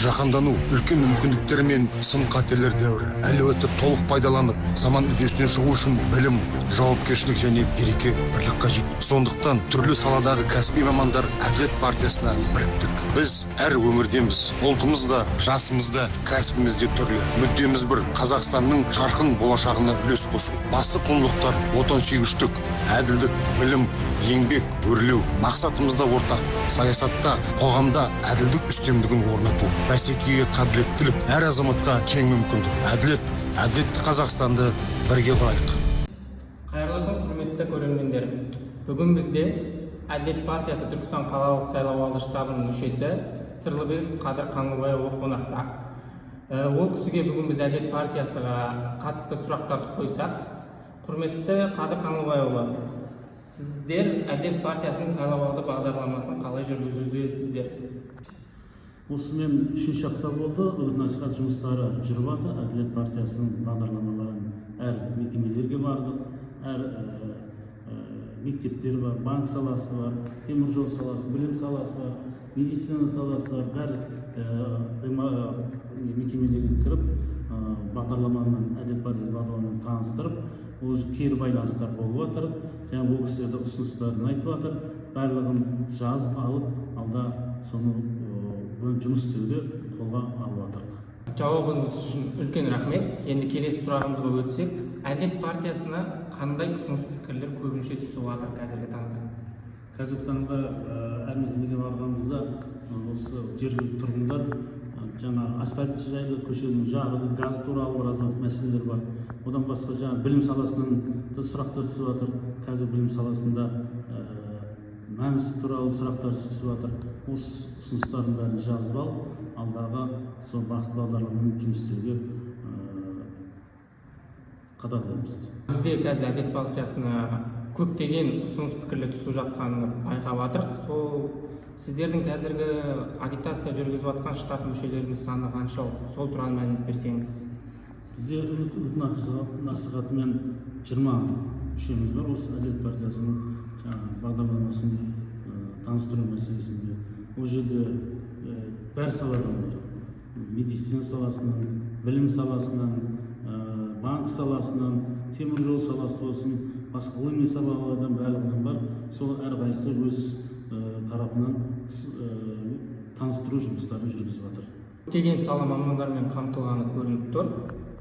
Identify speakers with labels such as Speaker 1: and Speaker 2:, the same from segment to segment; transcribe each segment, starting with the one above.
Speaker 1: жаһандану үлкен мүмкіндіктер мен сын қатерлер дәуірі. Әлеуетті толық пайдаланып, заман үдесінен шығу үшін білім, жауапкершілік және береке бірлік қажет. Сондықтан түрлі саладағы кәсіби мамандар Әділет партиясына біріктік. Біз әр өңірдеміз, ұлтымыз да, жасымыз да, кәсібіміз де түрлі. Мүддеміз бір, Қазақстанның жарқын болашағына үлес қосу. Басты құндылықтар отансүйгіштік, әділдік, білім, еңбек, өрлеу. Мақсатымызда ортақ. Саясатта, қоғамда әділдік үстемдігін орнату. Бәсекеге қабілеттілік, әр азаматқа кең мүмкіндік. Әділетті Қазақстанды бірге құрайық.
Speaker 2: Қайырлы күн, құрметті көрермендер. Бүгін бізде Әділет партиясы Түркістан қалалық сайлауалды штабының мүшесі Сырлыбек Қадыр Қаңғыбайұлы қонақта. Ол кісіге бүгін біз Әділет партиясыға қатысты сұрақтарды қойсақ, құрметті Қадыр Қаңғыбайұлы, сіздер Әділет партиясының сайлауалды бағдарламасын қалай жүргізудесіздер?
Speaker 3: Осымен 3-ші апта болды, үгіт-насихат жұмыстары жүріп жатыр. Әділет партиясының бағдарламаларын әр мекемелерге бардық, әр мектептер бар, банк саласы бар, темір жол саласы, білім саласы бар, медицина саласы бар, бәр мекемелерге кіріп, бағдарламамен, Әділет партиясы бағдарламамен таныстырып, ол кері байланыстар болып жатыр, және ол кісілерді ұсыныстарын айтып жатыр, барлығын жазып алып, алда соны жұмыс істеуге қолға алып жатырмыз.
Speaker 2: Жауабыңыз үшін үлкен рахмет. Енді келесі сұрағымызға өтсек, Әділет партиясына қандай ұсыныс пікірлер көбінше түсіп жатыр қазіргі таңда?
Speaker 3: Қазіргі таңда әр мекемеге барғанымызда осы жергілікті тұрғындар жаңа асфальт жайлы, көшенің жарығы, газ туралы біраз мәселелер бар. Одан басқа жаңа білім саласынан да сұрақтар түсіп жатыр. Қазір білім саласында мәмс туралы сұрақтар түсіп жатыр. Осы ұсыныстардың бәрін жазып алып, алдағы сол бағыт бағдарламамен жұмыс істеуге қадағдаймыз.
Speaker 2: Бізде қазір Әділет партиясына көптеген ұсыныс пікірлер түсіп жатқанын байқап жатырмыз. Сол сіздердің қазіргі агитация жүргізіп жатқан штаб мүшелерінің саны қанша? Сол туралы мәлімет берсеңіз.
Speaker 3: Бізде үгіт-насихатымен 20 мүшеміз бар. Осы Әділет партиясының бағдарламасын таныстыру мәселесінде. Ол жерде бәр саладан бар. Медицина саласынан, білім саласынан, банк саласынан, темір жол саласы болсын, басқа ғылыми салалардан барлығынан бар. Сол әрқайсысы өз тарапынан таныстыру жұмыстарын жүргізіп жатыр.
Speaker 2: Көптеген сала мамандармен қамтылғаны көрініп тұр.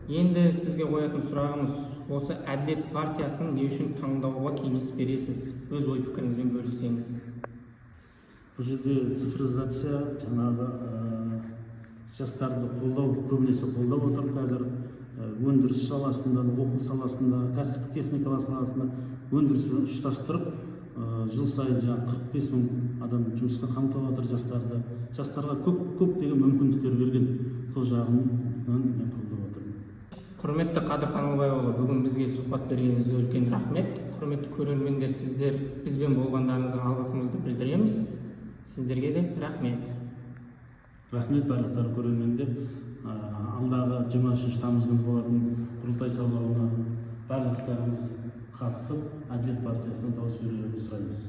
Speaker 2: Енді сізге қоятын сұрағымыз, осы Әділет партиясын не үшін таңдауға кеңес бересіз? Өз ой пікіріңізбен бөліссеңіз.
Speaker 3: Бұл жерде цифризация, жаңағы жастарды қолдау, көбінесе қолдап отыр. Қазір өндіріс саласында, оқу саласында, кәсіптік техника саласында өндіріспен ұштастырып, жыл сайын 45 мың адам жұмысқа қамтып отыр жастарды. Жастарға көптеген мүмкіндіктер берген. Сол жағынан мен қолдап отырмын.
Speaker 2: Құрметті Қадыр Қаңғыбайұлы, бүгін бізге сұхбат бергеніңізге үлкен рахмет. Құрметті көрермендер, сіздер бізбен болғандарыңызға алғысымызды білдіреміз. Сіздерге де рахмет.
Speaker 3: Рахмет барлықтары көрермендер. Алдағы 23 тамыз күні болатын құрылтай сайлауына барлықтарыңыз қатысып, Әділет партиясына дауыс берулеріңізді сұраймыз.